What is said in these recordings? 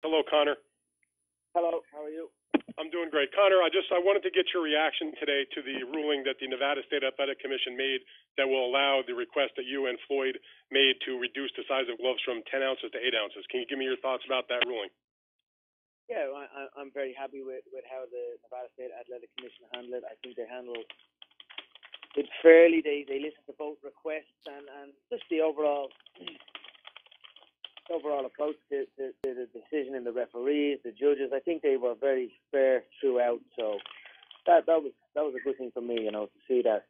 Hello, Conor. Hello, how are you? I'm doing great. Conor, I wanted to get your reaction today to the ruling that the Nevada State Athletic Commission made that will allow the request that you and Floyd made to reduce the size of gloves from 10 ounces to 8 ounces. Can you give me your thoughts about that ruling? Yeah, I'm very happy with how the Nevada State Athletic Commission handled it. I think they handled it fairly. They listened to both requests and just the overall approach to the decision in the referees, the judges. I think they were very fair throughout. So that was a good thing for me, to see that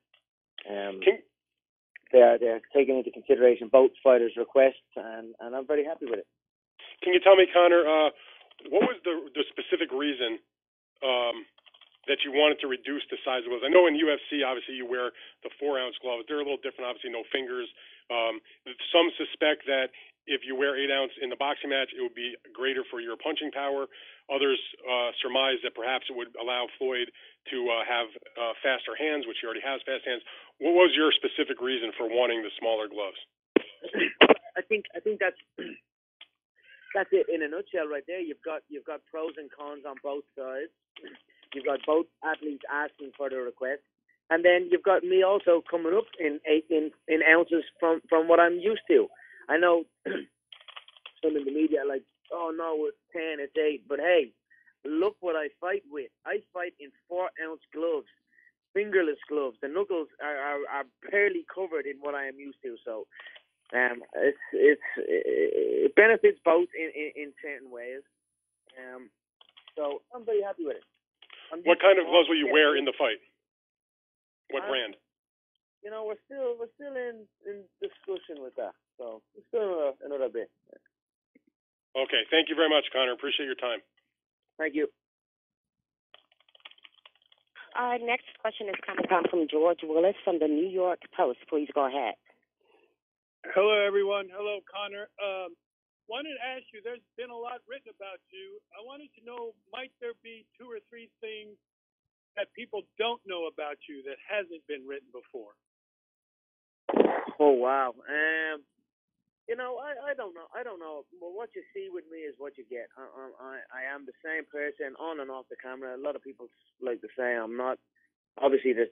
they're taking into consideration both fighters' requests, and I'm very happy with it. Can you tell me, Conor, what was the specific reason that you wanted to reduce the size of gloves? I know in UFC, obviously, you wear the 4-ounce gloves. They're a little different, obviously, no fingers. Some suspect that if you wear 8 ounce in the boxing match, it would be greater for your punching power. Others surmise that perhaps it would allow Floyd to have faster hands, which he already has fast hands. What was your specific reason for wanting the smaller gloves? I think that's it in a nutshell right there. You've got pros and cons on both sides. You've got both athletes asking for the request, and then you've got me also coming up in ounces from what I'm used to. I know some in the media are like, oh no, it's 10, it's 8, but hey, look what I fight with. I fight in 4-ounce gloves, fingerless gloves. The knuckles are barely covered in what I am used to. So it benefits both in certain ways. So I'm very happy with it. What kind of gloves will you wear in the fight? What brand? We're still in discussion with that. So it's still another bit. Okay, thank you very much, Conor. Appreciate your time. Thank you. Our next question is coming from George Willis from the New York Post. Please go ahead. Hello, everyone. Hello, Conor. Wanted to ask you, there's been a lot written about you. I wanted to know, might there be 2 or 3 things that people don't know about you that hasn't been written before? Oh, wow. I don't know. Well, what you see with me is what you get. I am the same person on and off the camera. A lot of people like to say I'm not. Obviously, there's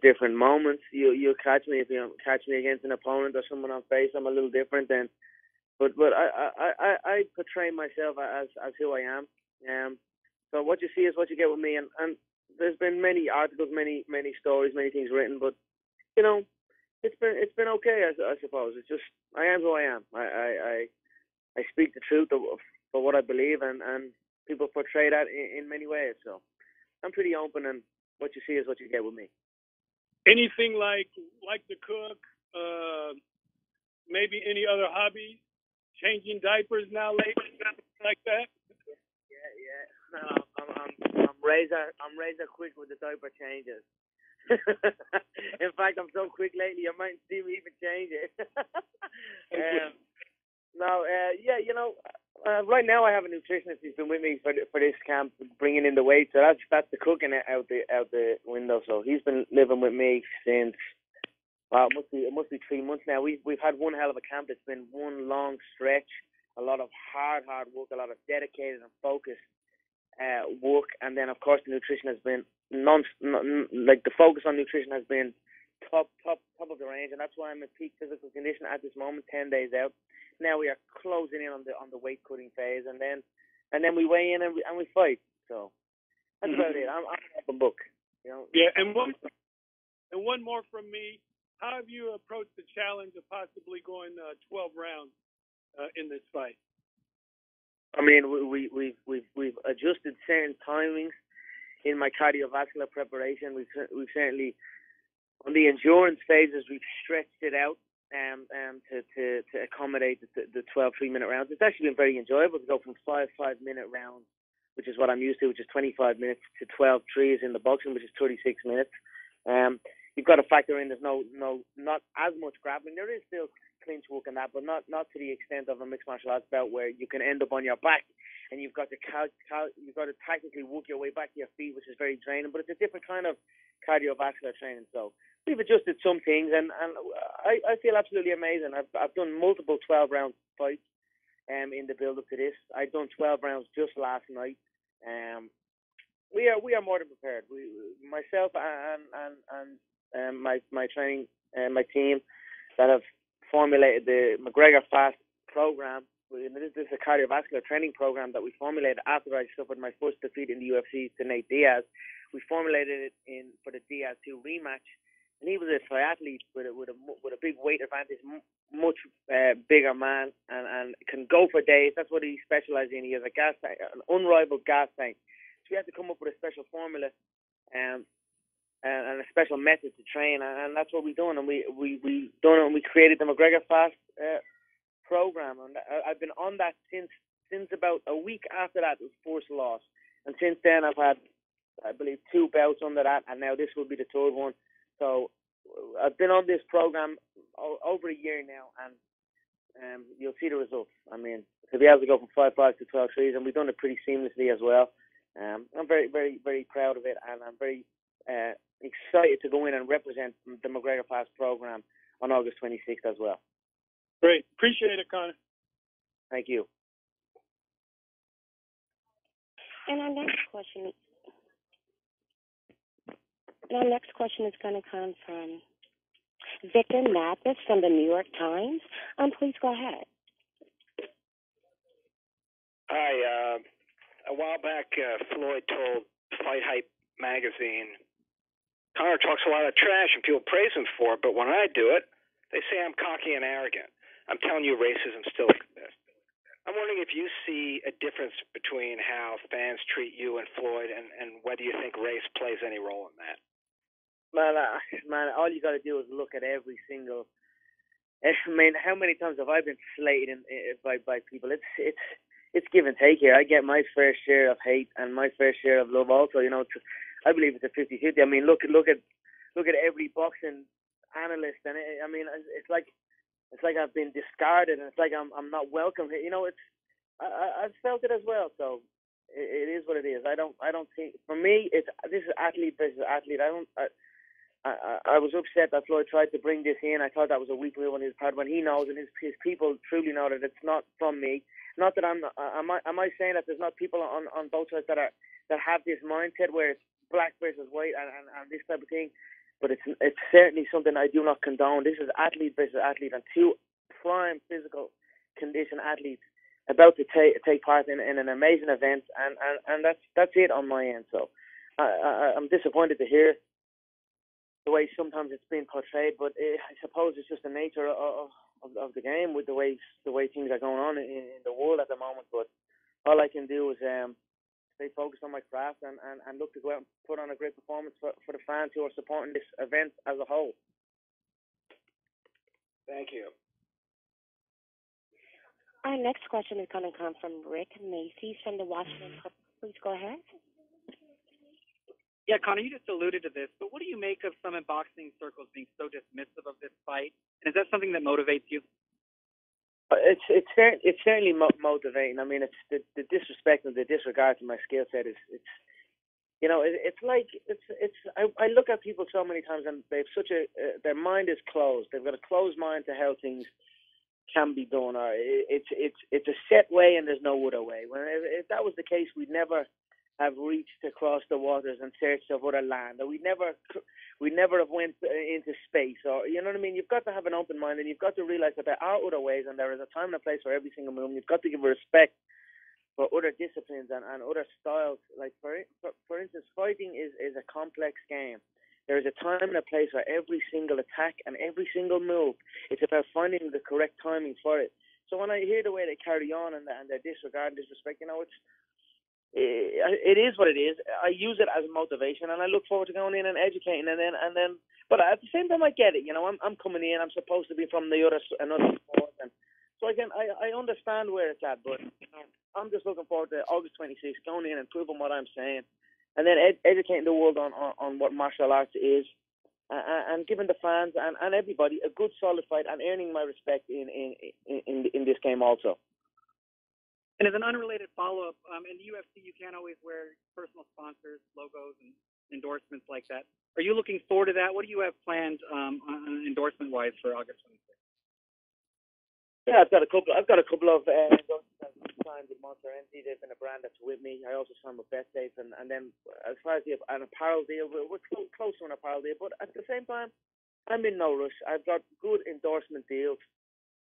different moments. You'll catch me if you catch me against an opponent or someone on face. I'm a little different then. But I portray myself as who I am. So what you see is what you get with me. And there's been many articles, many stories, many things written. But it's been okay, I suppose. It's just I am who I am. I speak the truth for what I believe, and people portray that in many ways. So I'm pretty open, and what you see is what you get with me. Anything like to cook? Maybe any other hobbies? Changing diapers now, lately, like that? Yeah. No, I'm razor quick with the diaper changes. In fact, I'm so quick lately, you might see me even change it. Right now I have a nutritionist who's been with me for this camp, bringing in the weight. So that's the cooking out the window. So he's been living with me since it must be 3 months now. We've had one hell of a camp. It's been one long stretch, a lot of hard work, a lot of dedicated and focused work, and then of course the nutrition has been the focus on nutrition has been top of the range, and that's why I'm in peak physical condition at this moment, 10 days out. Now we are closing in on the weight cutting phase, and then we weigh in and we fight. So that's about it. I'm an open book. Yeah, and one more from me. How have you approached the challenge of possibly going 12 rounds in this fight? I mean, we've adjusted certain timings in my cardiovascular preparation. We've certainly, on the endurance phases, we've stretched it out to accommodate the 12 3-minute rounds. It's actually been very enjoyable to go from 5 5-minute rounds, which is what I'm used to, which is 25 minutes, to 12 threes in the boxing, which is 36 minutes. You've got to factor in there's not as much grappling. There is still clinch work and that, but not to the extent of a mixed martial arts bout where you can end up on your back and you've got to tactically work your way back to your feet, which is very draining. But it's a different kind of cardiovascular training. So we've adjusted some things, and I feel absolutely amazing. I've done multiple 12-round fights. in the build up to this. I've done 12 rounds just last night. We are more than prepared. Myself and my training my team that have formulated the McGregor Fast program. This is a cardiovascular training program that we formulated after I suffered my first defeat in the UFC to Nate Diaz. We formulated it for the Diaz 2 rematch, and he was a triathlete with a big weight advantage, much bigger man, and can go for days. That's what he specializes in. He has a gas tank, an unrivaled gas tank. So we had to come up with a special formula and a special method to train, and that's what we've done. And we done it, and we created the McGregor Fast program, and I've been on that since about a week after that was first loss, and since then I've had, I believe, 2 bouts under that, and now this will be the 3rd one. So I've been on this program over a year now, and you'll see the results. I mean, to be able to go from 5-5 to 12-3, and we've done it pretty seamlessly as well. I'm very, very, very proud of it, and I'm very excited to go in and represent the McGregor Fast program on August 26th as well. Great. Appreciate it, Conor. Thank you. And our next question is going to come from Victor Mathis from the New York Times. Please go ahead. Hi. A while back, Floyd told Fight Hype magazine, Conor talks a lot of trash and people praise him for it, but when I do it, they say I'm cocky and arrogant. I'm telling you, racism still exists. I'm wondering if you see a difference between how fans treat you and Floyd, and whether you think race plays any role in that. Man, all you got to do is look at every single. I mean, how many times have I been slated by people? It's give and take here. I get my fair share of hate and my fair share of love also. You know, I believe it's a 50-50. I mean, look at every boxing analyst, and I mean, it's like I've been discarded, and it's like I'm not welcome. You know, I've felt it as well. So it is what it is. I don't think, for me, this is athlete versus athlete. I was upset that Floyd tried to bring this in. I thought that was a weak move on his part, when he knows and his people truly know that it's not from me. Not that am I saying that there's not people on both sides that have this mindset where it's black versus white and this type of thing, but it's certainly something I do not condone. This is athlete versus athlete, and 2 prime physical condition athletes about to take part in an amazing event, and that's it on my end. So I'm disappointed to hear the way sometimes it's been portrayed, but I suppose it's just the nature of the game with the way things are going on in the world at the moment. But all I can do is stay focused on my craft and look to go out and put on a great performance for the fans who are supporting this event as a whole. Thank you. Our next question is going to come from Rick Macy from the Washington Post. Please go ahead. Yeah, Conor, you just alluded to this, but what do you make of some in boxing circles being so dismissive of this fight? And is that something that motivates you? It's certainly motivating. I mean, it's the disrespect and the disregard to my skill set is you know, I look at people so many times, and they've their mind is closed. They've got a closed mind to how things can be done, or it's a set way and there's no other way. If that was the case, we'd never have reached across the waters in search of other land, or we never have went into space, or, you know what I mean? You've got to have an open mind, and you've got to realize that there are other ways, and there is a time and a place for every single move. You've got to give respect for other disciplines and other styles. Like for instance, fighting is a complex game. There is a time and a place for every single attack and every single move. It's about finding the correct timing for it. So when I hear the way they carry on and their disregard and disrespect, you know, it is what it is. I use it as motivation, and I look forward to going in and educating, and then. But at the same time, I get it. You know, I'm coming in. I'm supposed to be from another sport, and so I understand where it's at. But you know, I'm just looking forward to August 26th, going in and proving what I'm saying, and then educating the world on what martial arts is, and giving the fans and everybody a good solid fight, and earning my respect in this game also. And as an unrelated follow-up, in the UFC, you can't always wear personal sponsors, logos, and endorsements like that. Are you looking forward to that? What do you have planned endorsement-wise for August 26th? Yeah, I've got a couple. I've got a couple of signed with Monster Energy. They've been a brand that's with me. I also signed with Best Dates, and then as far as an apparel deal, we're close to an apparel deal. But at the same time, I'm in no rush. I've got good endorsement deals.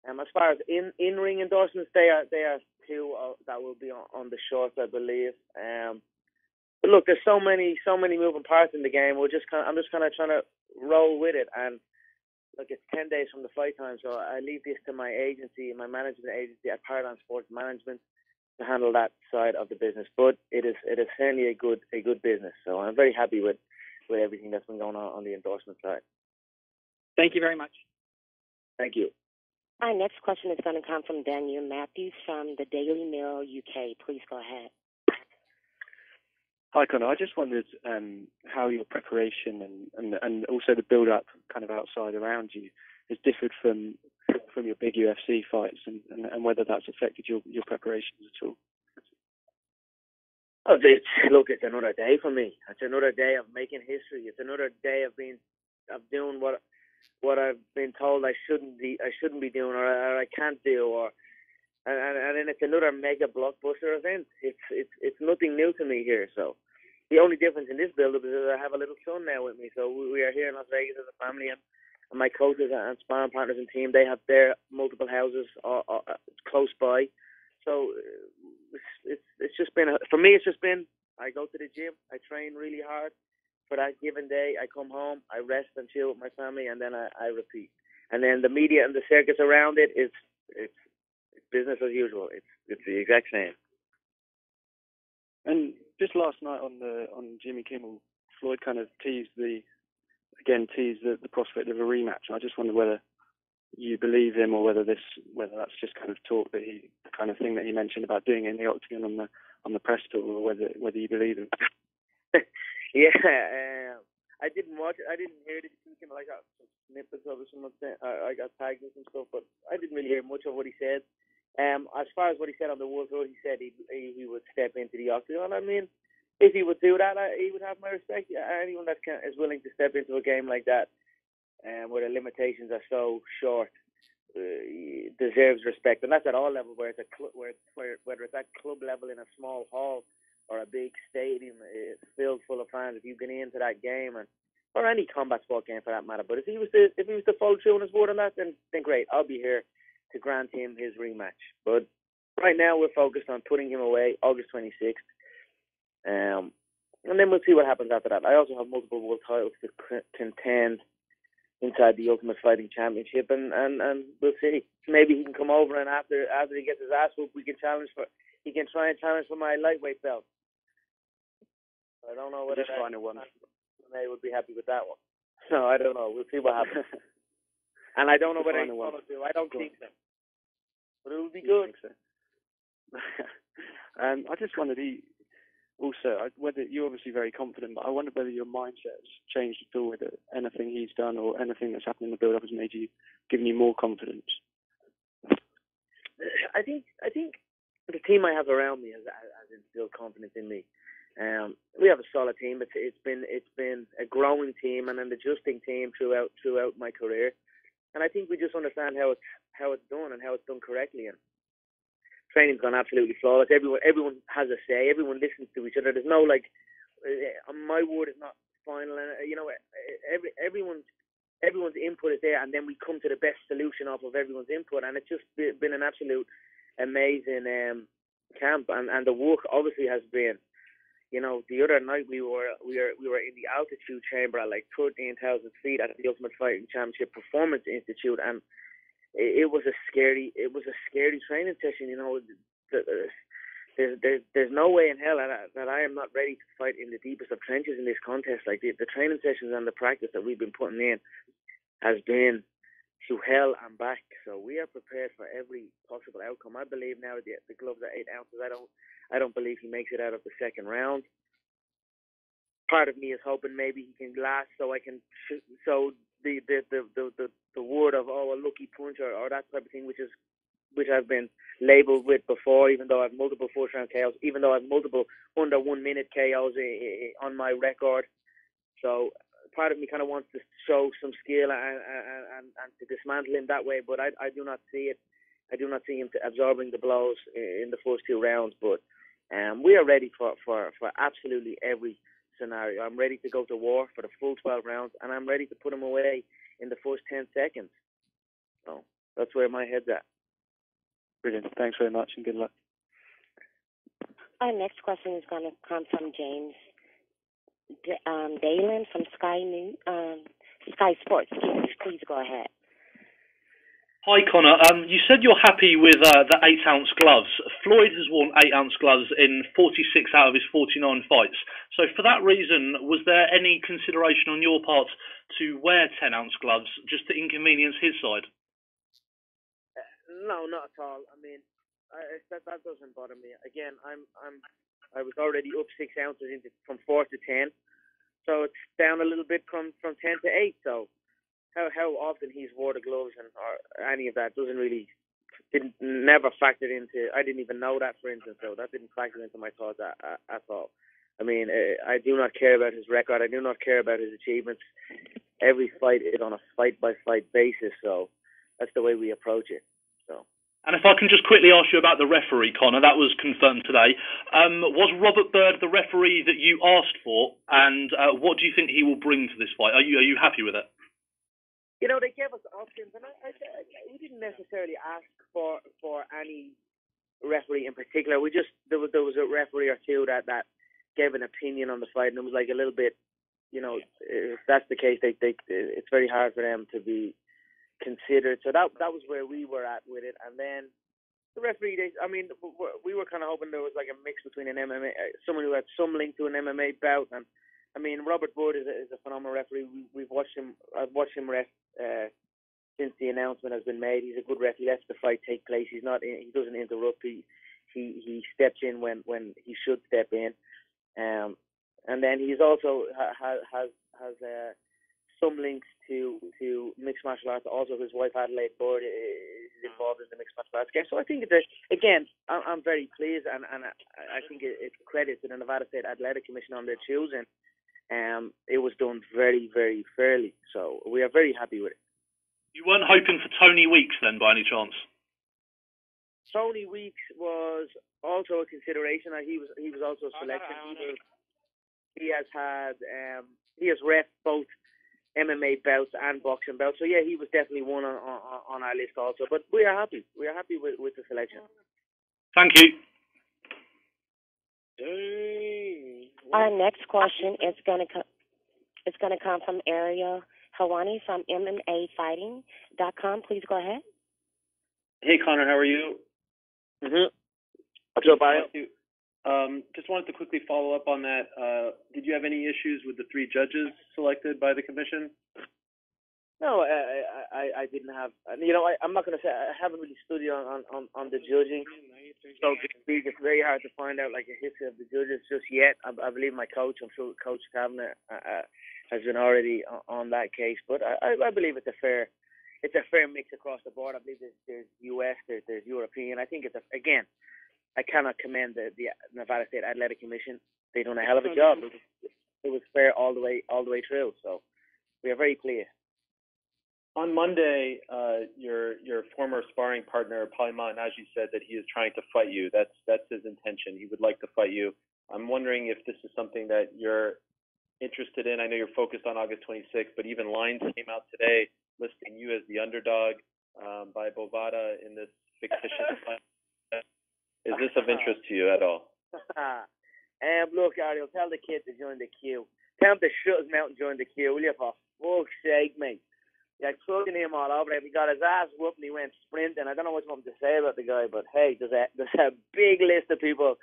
As far as in ring endorsements, they are two that will be on the short, I believe. But look, there's so many moving parts in the game. I'm just kind of trying to roll with it. And look, it's 10 days from the fight time, so I leave this to my agency, my management agency at Paradigm Sports Management, to handle that side of the business. But it is certainly a good business. So I'm very happy with everything that's been going on the endorsement side. Thank you very much. Thank you. Our next question is going to come from Daniel Matthews from the Daily Mail UK. Please go ahead. Hi, Conor. I just wondered how your preparation and also the build-up kind of outside around you has differed from your big UFC fights and whether that's affected your preparations at all. Oh, it's another day for me. It's another day of making history. It's another day of doing what I've been told I shouldn't be doing or I can't do, and then it's another mega blockbuster event. It's nothing new to me here. So the only difference in this build-up is that I have a little son now with me. So we are here in Las Vegas as a family, and my coaches and sparring partners and team, they have their multiple houses close by. So it's just been for me. It's just been I go to the gym, I train really hard for that given day. I come home, I rest and chill with my family, and then I repeat. And then the media and the circus around it, it's business as usual. It's the exact same. And just last night on Jimmy Kimmel, Floyd kind of teased the prospect of a rematch. I just wonder whether you believe him or whether that's just kind of talk that the kind of thing that he mentioned about doing it in the octagon on the press tour, or whether you believe him. Yeah, I didn't watch it. I didn't hear it. I got some snippets of it. I got tagged and some stuff, but I didn't really hear much of what he said. As far as what he said on the World Tour, he said he would step into the octagon. I mean, if he would do that, he would have my respect. Anyone that is willing to step into a game like that, where the limitations are so short, deserves respect, and that's at all levels. Whether it's at club level in a small hall or a big stadium filled full of fans, if you get into that game, or any combat sport game for that matter. But if he was to follow through on his word on that, then great. I'll be here to grant him his rematch. But right now we're focused on putting him away August 26th. And then we'll see what happens after that. I also have multiple world titles to contend inside the Ultimate Fighting Championship, and we'll see. Maybe he can come over, and after he gets his ass whooped, he can try and challenge for my lightweight belt. I don't know whether that final one they would be happy with that one. No, I don't know. We'll see what happens. And I don't know whether he's going to do. I don't think so. But it would be good. I just wondered, whether you're obviously very confident, but I wonder whether your mindset has changed at all with anything he's done or anything that's happened in the build-up has given you more confidence. I think the team I have around me has instilled confidence in me. We have a solid team. It's been a growing team and an adjusting team throughout my career, and I think we just understand how it's done and how it's done correctly. And training's gone absolutely flawless. Everyone has a say. Everyone listens to each other. There's no my word is not final, and everyone's input is there, and then we come to the best solution off of everyone's input. And it's just been an absolute amazing camp, and the work obviously has been. The other night we were in the altitude chamber at like 13,000 feet at the Ultimate Fighting Championship Performance Institute, and it was a scary training session. There's no way in hell that I am not ready to fight in the deepest of trenches in this contest. Like the training sessions and the practice that we've been putting in has been to hell and back. So we are prepared for every possible outcome. I believe now that the gloves are 8 ounces. I don't believe he makes it out of the second round. Part of me is hoping maybe he can last, so I can. So the word of a lucky punch or that type of thing, which I've been labelled with before, even though I have multiple first round KOs, even though I have multiple under 1 minute KOs on my record. So part of me kind of wants to show some skill and to dismantle him that way, but I do not see it. I do not see him absorbing the blows in the first 2 rounds. But we are ready for absolutely every scenario. I'm ready to go to war for the full 12 rounds, and I'm ready to put him away in the first 10 seconds. So that's where my head's at. Brilliant. Thanks very much, and good luck. Our next question is going to come from James Dalen from Sky Sports. Please go ahead. Hi, Conor. You said you're happy with the 8-ounce gloves. Floyd has worn 8-ounce gloves in 46 out of his 49 fights. So for that reason, was there any consideration on your part to wear 10-ounce gloves just to inconvenience his side? No, not at all. I mean, that doesn't bother me. Again, I was already up 6 ounces from 4 to 10, so it's down a little bit from 10 to 8. So how often he's wore the gloves or any of that never factored into. I didn't even know that, for instance. So that didn't factor into my thoughts at all. I mean, I do not care about his record. I do not care about his achievements. Every fight is on a fight-by-fight basis. So that's the way we approach it. So. And if I can just quickly ask you about the referee, Conor, that was confirmed today. Was Robert Byrd the referee that you asked for, and what do you think he will bring to this fight? Are you happy with it? You know, they gave us options, and we didn't necessarily ask for any referee in particular. We just there was a referee or two that gave an opinion on the fight, and it was like a little bit, you know, if that's the case, it's very hard for them to be considered. So that was where we were at with it. And then the referee, we were kind of hoping there was like a mix between an MMA, someone who had some link to an MMA bout. And I mean, Robert Byrd is a phenomenal referee. I've watched him ref since the announcement has been made. He's a good ref. He lets the fight take place. He doesn't interrupt. He steps in when he should step in. And then he's also has some links to mixed martial arts. Also, his wife Adelaide Byrd is involved in the mixed martial arts game. So I think I'm very pleased, and I think it's a credit to the Nevada State Athletic Commission on their choosing. It was done very, very fairly. So we are very happy with it. You weren't hoping for Tony Weeks then, by any chance? Tony Weeks was also a consideration. He was also selected. He has ref both MMA bouts and boxing bouts. So yeah, he was definitely one on our list also. But we are happy. We are happy with the selection. Thank you. Our next question is going to come from Ariel Hawani from MMAfighting.com. Please go ahead. Hey, Conor, how are you? What's up, Ariel? Just wanted to quickly follow up on that. Did you have any issues with the 3 judges selected by the commission? No, I didn't have. You know, I'm not going to say I haven't really studied on the judging, so it's very hard to find out like a history of the judges just yet. I believe my coach, I'm sure Coach Kavanagh, has been already on that case, but I believe it's a fair mix across the board. I believe there's US, there's European. I think again. I cannot commend the Nevada State Athletic Commission. They've done a hell of a job. It was fair all the way through. So we are very pleased. On Monday, your former sparring partner Paulie Malignaggi said that he is trying to fight you. That's his intention. He would like to fight you. I'm wondering if this is something that you're interested in. I know you're focused on August 26th, but even lines came out today listing you as the underdog by Bovada in this fictitious fight. Is this of interest to you at all? Look, Ariel, tell the kid to join the queue. Tell him to shut his mouth and join the queue, will you, for fuck's sake, mate? You're plugging him all over there. He got his ass whooped and he went sprinting. I don't know what you want to say about the guy, but hey, there's a big list of people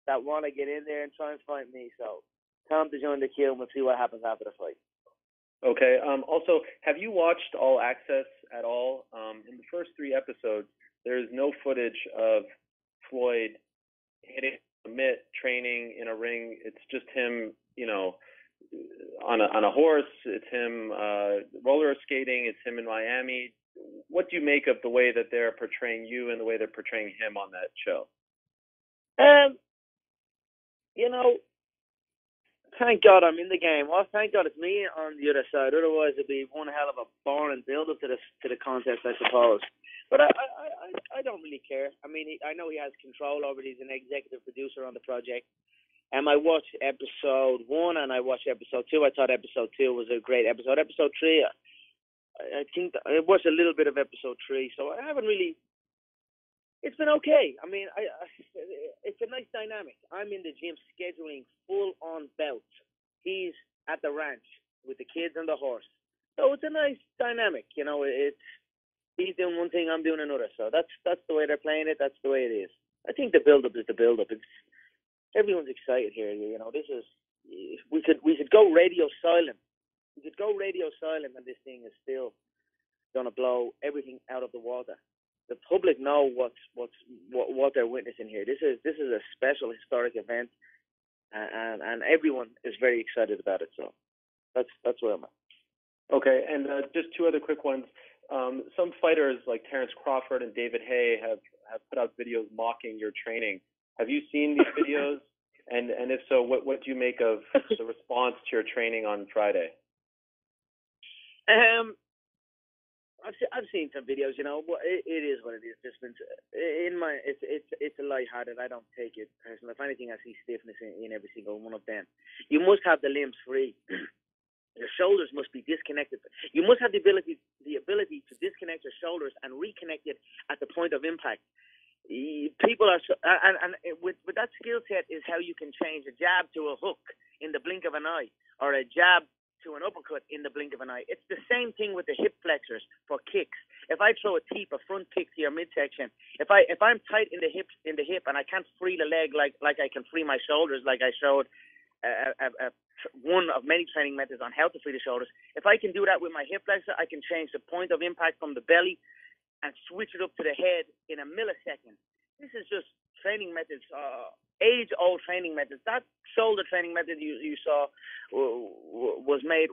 that want to get in there and try and fight me. So tell him to join the queue and we'll see what happens after the fight. Okay. Also, have you watched All Access at all? In the first 3 episodes, there is no footage of Floyd hitting a mitt, training in a ring. It's just him, you know, on a horse. It's him roller skating. It's him in Miami. What do you make of the way that they're portraying you and the way they're portraying him on that show? You know, Thank God I'm in the game. Well, thank God it's me on the other side. Otherwise, it'd be one hell of a boring build-up to the contest, I suppose. But I don't really care. I mean, I know he has control over it. He's an executive producer on the project. I watched episode 1 and I watched episode 2. I thought episode 2 was a great episode. Episode 3, I think I watched a little bit of episode 3, so I haven't really. It's been okay. I mean, it's a nice dynamic. I'm in the gym scheduling full-on belts. He's at the ranch with the kids and the horse. So it's a nice dynamic. You know, he's doing one thing, I'm doing another. So that's the way they're playing it. That's the way it is. I think the build-up is the build-up. Everyone's excited here. You know, this is we could go radio silent. We could go radio silent, and this thing is still gonna blow everything out of the water. The public know what they're witnessing here. This is a special historic event, and everyone is very excited about it. So that's where I'm at. Okay, and just 2 other quick ones. Some fighters like Terrence Crawford and David Haye have put out videos mocking your training. Have you seen these videos? And if so, what do you make of the response to your training on Friday? I've seen some videos. You know, it is what it is. It's a lighthearted. I don't take it personally. If anything, I see stiffness in every single one of them. You must have the limbs free. Your shoulders must be disconnected. You must have the ability to disconnect your shoulders and reconnect it at the point of impact. People are with that skill set is how you can change a jab to a hook in the blink of an eye, or a jab to an uppercut in the blink of an eye. It's the same thing with the hip flexors for kicks. If I throw a front kick to your midsection, if I'm tight in the hip and I can't free the leg like I can free my shoulders, like I showed one of many training methods on how to free the shoulders. If I can do that with my hip flexor, I can change the point of impact from the belly and switch it up to the head in a millisecond. This is just training methods, age-old training methods. That shoulder training method you saw was made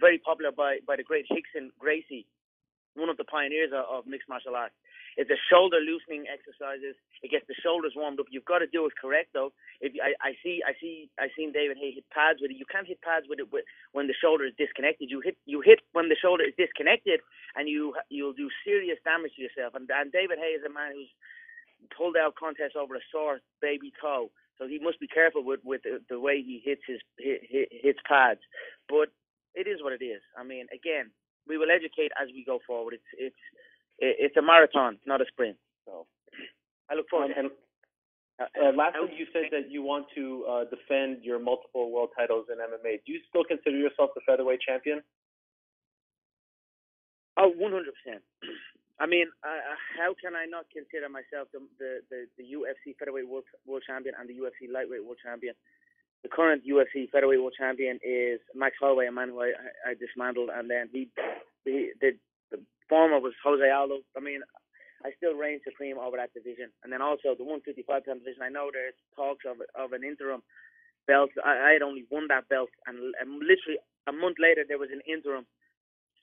very popular by the great Hickson Gracie, one of the pioneers of mixed martial arts. It's a shoulder loosening exercises. It gets the shoulders warmed up. You've got to do it correct though. If I seen David Haye hit pads with it. You can't hit pads with it when the shoulder is disconnected. You hit when the shoulder is disconnected, and you'll do serious damage to yourself. And David Haye is a man who's pulled out contests over a sore baby toe, so he must be careful with the way he hits hits pads. But it is what it is. I mean, again, we will educate as we go forward. It's a marathon, not a sprint. So I look forward to it. Lastly, you said that you want to defend your multiple world titles in MMA. Do you still consider yourself the featherweight champion? Oh, 100%. I mean, how can I not consider myself the UFC featherweight world champion and the UFC lightweight world champion? The current UFC featherweight world champion is Max Holloway, a man who I dismantled, and then the former was Jose Aldo. I mean, I still reign supreme over that division. And then also the 155-pound division, I know there's talks of an interim belt. I had only won that belt, and literally a month later there was an interim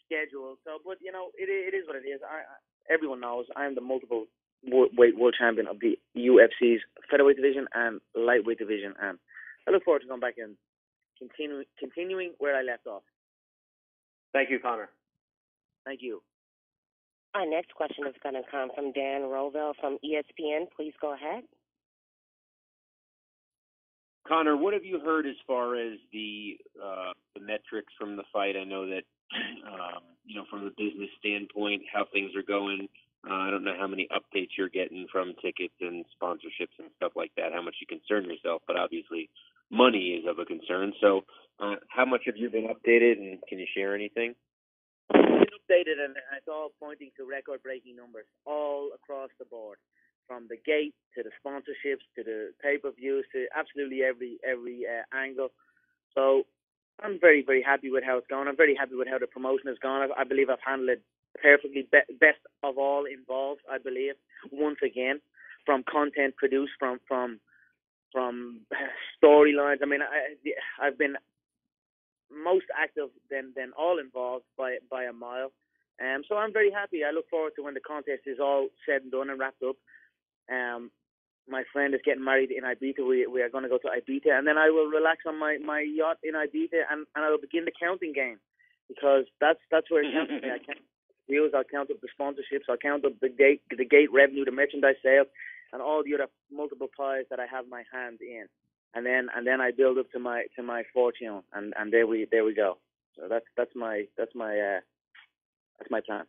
schedule. So, but you know, it is what it is. Everyone knows I am the multiple weight world champion of the UFC's featherweight division and lightweight division, and I look forward to going back and continuing where I left off. Thank you, Conor. Thank you. Our next question is going to come from Dan Rovell from ESPN. Please go ahead. Conor, what have you heard as far as the metrics from the fight? I know that, from the business standpoint, how things are going. I don't know how many updates you're getting from tickets and sponsorships and stuff like that, how much you concern yourself, but obviously money is of a concern. So how much have you been updated, and can you share anything? It's updated, and it's all pointing to record-breaking numbers all across the board, from the gate to the sponsorships to the pay-per-views to absolutely every angle. So I'm very, very happy with how it's going. I'm very happy with how the promotion has gone. I believe I've handled it perfectly, best of all involved, I believe, once again, from content produced, from storylines. I mean, I've been most active than all involved by a mile. So I'm very happy. I look forward to when the contest is all said and done and wrapped up. my friend is getting married in Ibiza. We are going to go to Ibiza, and then I will relax on my yacht in Ibiza, and I will begin the counting game, because that's where it counts. I count views, I'll count up the sponsorships, I'll count up the gate revenue, the merchandise sales, and all the other multiple pies that I have my hand in, and then I build up to my fortune, and there we go. So that's my plan.